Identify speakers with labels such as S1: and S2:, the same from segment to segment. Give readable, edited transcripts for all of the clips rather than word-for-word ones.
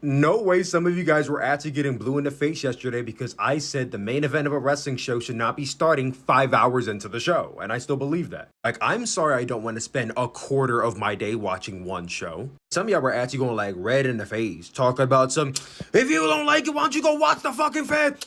S1: No way some of you guys were actually getting blue in the face yesterday because I said the main event of a wrestling show should not be starting 5 hours into the show. And I still believe that. Like, I'm sorry I don't want to spend a quarter of my day watching one show. Some of y'all were actually going like red in the face, talking about some, if you don't like it, why don't you go watch the fucking Fed?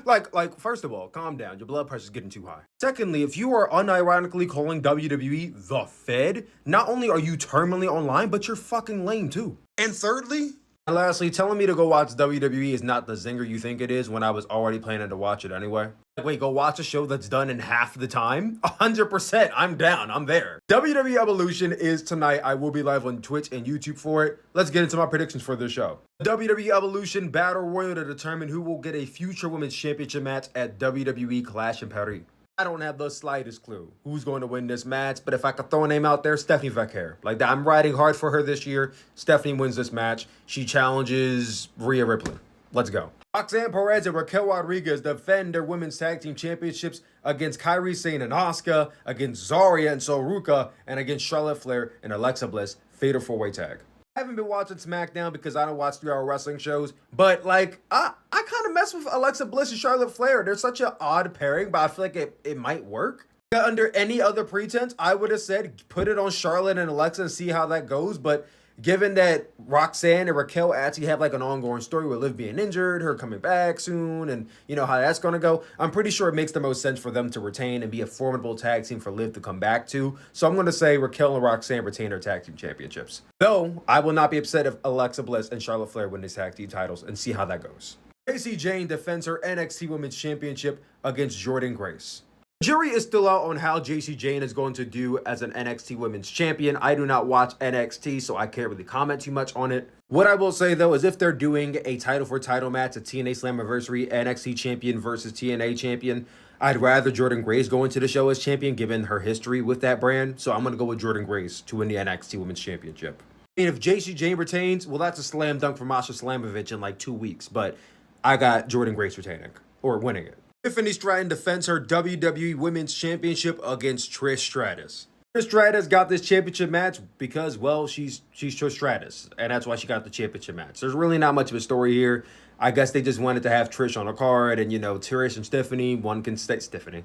S1: Like, first of all, calm down. Your blood pressure's getting too high. Secondly, if you are unironically calling WWE the Fed, not only are you terminally online, but you're fucking lame too. And thirdly, and lastly, telling me to go watch WWE is not the zinger you think it is when I was already planning to watch it anyway. Like, wait, go watch a show that's done in half the time? 100%, I'm down, I'm there. WWE Evolution is tonight. I will be live on Twitch and YouTube for it. Let's get into my predictions for this show. WWE Evolution Battle Royal to determine who will get a future Women's Championship match at WWE Clash in Paris. I don't have the slightest clue who's going to win this match, but if I could throw a name out there, Stephanie Vaquer. Like, I'm riding hard for her this year. Stephanie wins this match. She challenges Rhea Ripley. Let's go. Roxanne Perez and Raquel Rodriguez defend their women's tag team championships against Kairi Sane and Asuka, against Zarya and Soruka, and against Charlotte Flair and Alexa Bliss. Fatal 4-way tag. I haven't been watching SmackDown because I don't watch 3-hour wrestling shows, but like, I kind of mess with Alexa Bliss and Charlotte Flair. They're such an odd pairing, but I feel like it might work. Under any other pretense, I would have said put it on Charlotte and Alexa and see how that goes, but given that Roxanne and Raquel actually have like an ongoing story with Liv being injured, her coming back soon, and you know how that's going to go, I'm pretty sure it makes the most sense for them to retain and be a formidable tag team for Liv to come back to. So I'm going to say Raquel and Roxanne retain their tag team championships. Though, I will not be upset if Alexa Bliss and Charlotte Flair win these tag team titles and see how that goes. Casey Jane defends her NXT Women's Championship against Jordynne Grace. The jury is still out on how JC Jane is going to do as an NXT Women's Champion. I do not watch NXT, so I can't really comment too much on it. What I will say, though, is if they're doing a title for title match, a TNA Slammiversary, NXT Champion versus TNA Champion, I'd rather Jordynne Grace go into the show as champion, given her history with that brand. So I'm going to go with Jordynne Grace to win the NXT Women's Championship. I mean, if JC Jane retains, well, that's a slam dunk for Masha Slamovich in like 2 weeks. But I got Jordynne Grace retaining, or winning it. Tiffany Stratton defends her WWE Women's Championship against Trish Stratus. Trish Stratus got this championship match because, well, she's Trish Stratus, and that's why she got the championship match. There's really not much of a story here. I guess they just wanted to have Trish on a card, and, you know, Trish and Stephanie, one can stay Stephanie.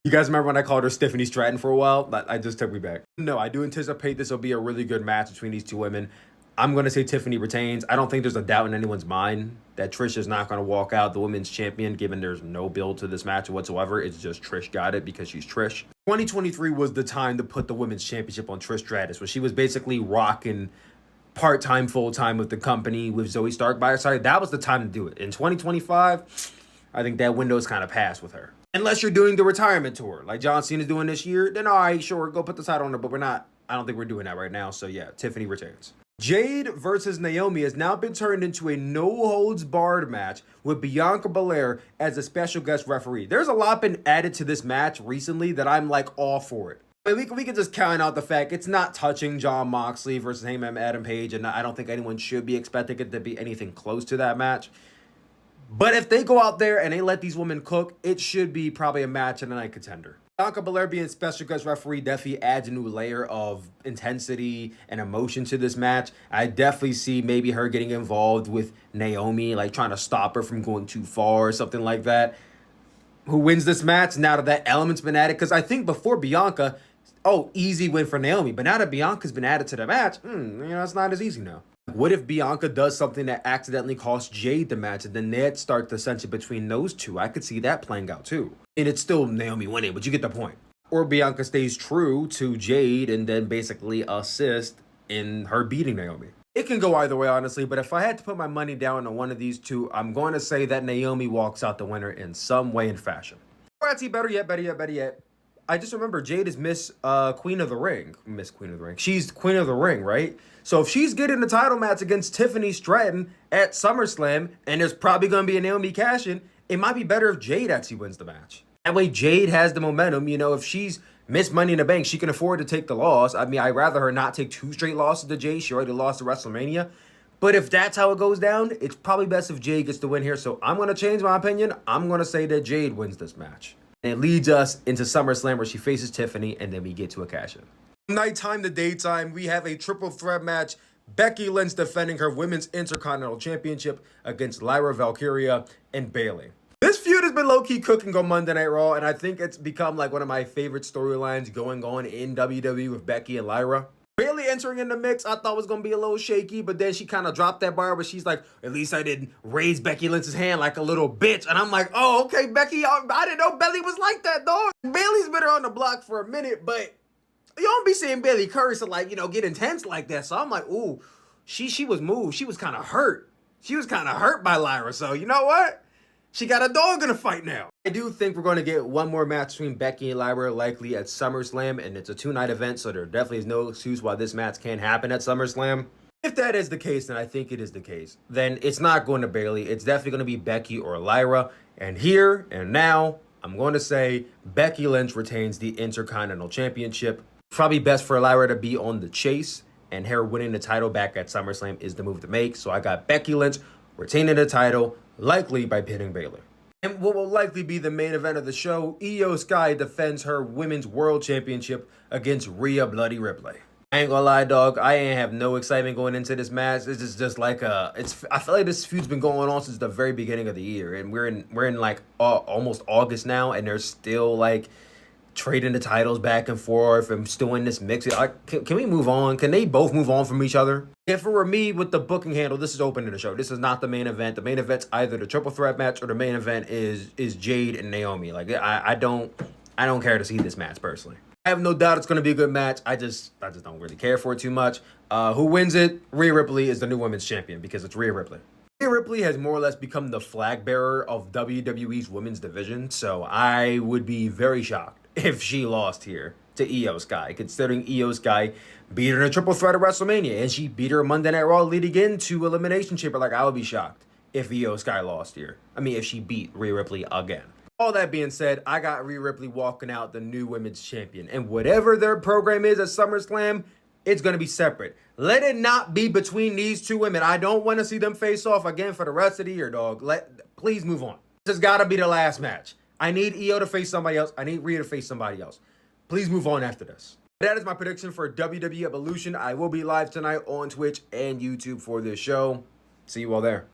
S1: You guys remember when I called her Tiffany Stratton for a while? That just took me back. No, I do anticipate this will be a really good match between these two women. I'm going to say Tiffany retains. I don't think there's a doubt in anyone's mind that Trish is not going to walk out the women's champion, given there's no build to this match whatsoever. It's just Trish got it because she's Trish. 2023 was the time to put the women's championship on Trish Stratus, where she was basically rocking part-time, full-time with the company with Zoe Stark by her side. That was the time to do it. In 2025, I think that window is kind of passed with her. Unless you're doing the retirement tour, like John Cena's doing this year, then all right, sure, go put the title on her, but we're not. I don't think we're doing that right now. So yeah, Tiffany retains. Jade versus Naomi has now been turned into a no-holds-barred match with Bianca Belair as a special guest referee. There's a lot been added to this match recently that I'm like all for it. I mean, we can just count out the fact it's not touching Jon Moxley versus Heyman Adam Page, and I don't think anyone should be expecting it to be anything close to that match. But if they go out there and they let these women cook, it should be probably a match and a night contender. Bianca Belair being special guest referee definitely adds a new layer of intensity and emotion to this match. I definitely see maybe her getting involved with Naomi, like trying to stop her from going too far or something like that. Who wins this match now that that element's been added? Because I think before Bianca, easy win for Naomi. But now that Bianca's been added to the match, it's not as easy now. What if Bianca does something that accidentally costs Jade the match and then they'd start the tension between those two? I could see that playing out too. And it's still Naomi winning, but you get the point. Or Bianca stays true to Jade and then basically assist in her beating Naomi. It can go either way, honestly, but if I had to put my money down on one of these two, I'm going to say that Naomi walks out the winner in some way and fashion. Or actually, better yet, I just remember Jade is Miss Queen of the Ring. Miss Queen of the Ring. She's Queen of the Ring, right? So if she's getting the title match against Tiffany Stratton at SummerSlam, and there's probably going to be a Naomi cash-in, it might be better if Jade actually wins the match. That way Jade has the momentum. You know, if she's Miss Money in the Bank, she can afford to take the loss. I mean, I'd rather her not take 2 straight losses to Jade. She already lost to WrestleMania. But if that's how it goes down, it's probably best if Jade gets the win here. So I'm going to change my opinion. I'm going to say that Jade wins this match. And it leads us into SummerSlam where she faces Tiffany, and then we get to a cash-in. Nighttime to daytime, we have a triple threat match. Becky Lynch defending her Women's Intercontinental Championship against Lyra Valkyria and Bayley. This feud has been low-key cooking on Monday Night Raw, and I think it's become like one of my favorite storylines going on in WWE with Becky and Lyra. Bayley entering in the mix, I thought was going to be a little shaky, but then she kind of dropped that bar, but she's like, at least I didn't raise Becky Lynch's hand like a little bitch. And I'm like, oh, okay, Becky, I didn't know Bayley was like that, dog. Bayley's been on the block for a minute, but you don't be seeing Bayley curse and like, get intense like that. So I'm like, ooh, she was moved. She was kind of hurt. She was kind of hurt by Lyra. So you know what? She got a dog in the fight now. I do think we're going to get one more match between Becky and Lyra, likely at SummerSlam, and it's a 2-night event, so there definitely is no excuse why this match can't happen at SummerSlam. If that is the case, and I think it is the case, then it's not going to Bayley. It's definitely going to be Becky or Lyra. And here and now, I'm going to say Becky Lynch retains the Intercontinental Championship. Probably best for Lyra to be on the chase, and her winning the title back at SummerSlam is the move to make. So I got Becky Lynch retaining the title, likely by pinning Bayley. And what will likely be the main event of the show, Io Sky defends her Women's World Championship against Rhea Bloody Ripley. I ain't gonna lie, dog, I ain't have no excitement going into this match. This is just like I feel like this feud's been going on since the very beginning of the year, and we're in like almost August now, and they're still like trading the titles back and forth and still in this mix. Can we move on? Can they both move on from each other? If it were me with the booking handle, this is open to the show. This is not the main event. The main event's either the triple threat match or the main event is Jade and Naomi. Like I don't care to see this match personally. I have no doubt it's going to be a good match. I just don't really care for it too much. Who wins it? Rhea Ripley is the new women's champion because it's Rhea Ripley. Rhea Ripley has more or less become the flag bearer of WWE's women's division, so I would be very shocked if she lost here to Io Sky, considering Io Sky beat her in a triple threat at WrestleMania, and she beat her Monday Night Raw leading into Elimination Chamber. Like, I would be shocked if Io Sky lost here. I mean, if she beat Rhea Ripley again. All that being said, I got Rhea Ripley walking out the new women's champion, and whatever their program is at SummerSlam, it's going to be separate. Let it not be between these two women. I don't want to see them face off again for the rest of the year, dog. Please move on. This has got to be the last match. I need Io to face somebody else. I need Rhea to face somebody else. Please move on after this. That is my prediction for WWE Evolution. I will be live tonight on Twitch and YouTube for this show. See you all there.